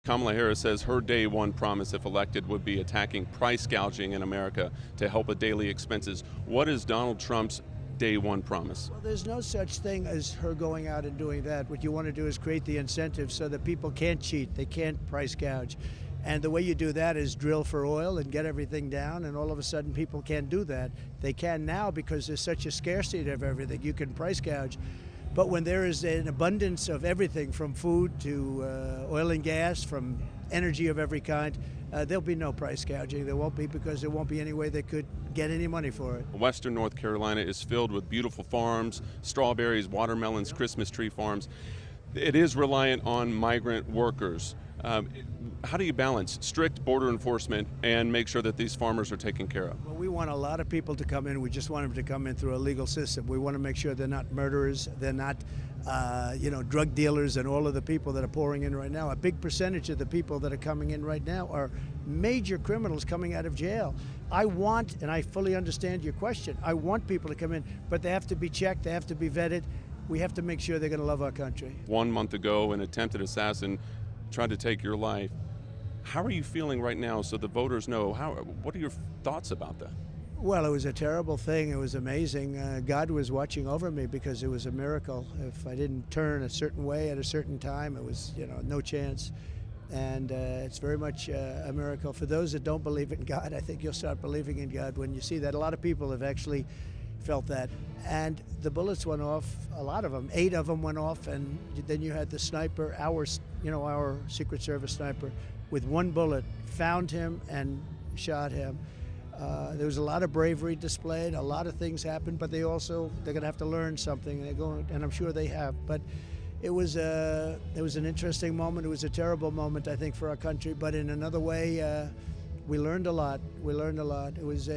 Kamala Harris says her day one promise, if elected, would be attacking price gouging in America to help with daily expenses. What is Donald Trump's day one promise? Well, there's no such thing as her going out and doing that. What you want to do is create the incentives so that people can't cheat, they can't price gouge. And the way you do that is drill for oil and get everything down, and all of a sudden people can't do that. They can now because there's such a scarcity of everything. You can price gouge. But when there is an abundance of everything from food to oil and gas, from energy of every kind, there'll be no price gouging. There won't be, because there won't be any way they could get any money for it. Western North Carolina is filled with beautiful farms, strawberries, watermelons, Christmas tree farms. It is reliant on migrant workers. How do you balance strict border enforcement and make sure that these farmers are taken care of? Well, we want a lot of people to come in. We just want them to come in through a legal system. We want to make sure they're not murderers, they're not drug dealers and all of the people that are pouring in right now. A big percentage of the people that are coming in right now are major criminals coming out of jail. I want, and I fully understand your question, I want people to come in, but they have to be checked, they have to be vetted. We have to make sure they're going to love our country. 1 month ago, an attempted assassin tried to take your life. How are you feeling right now so the voters know? What are your thoughts about that? Well, it was a terrible thing. It was amazing. God was watching over me because it was a miracle. If I didn't turn a certain way at a certain time, it was, no chance. And it's very much a miracle. For those that don't believe in God, I think you'll start believing in God when you see that. A lot of people have actually felt that. And the bullets went off, a lot of them, 8 of them went off, and then you had the sniper, our Secret Service sniper, with 1 bullet, found him and shot him. There was a lot of bravery displayed, a lot of things happened, but they're going to have to learn something, and I'm sure they have. But it was an interesting moment. It was a terrible moment, I think, for our country, but in another way, we learned a lot. It was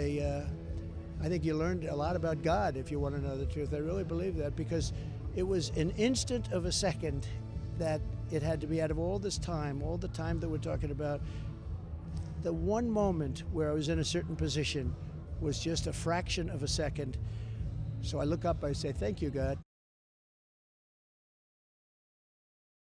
I think you learned a lot about God, if you want to know the truth. I really believe that, because it was an instant of a second that it had to be, out of all the time that we're talking about, the one moment where I was in a certain position was just a fraction of a second. So I look up, I say, thank you, God.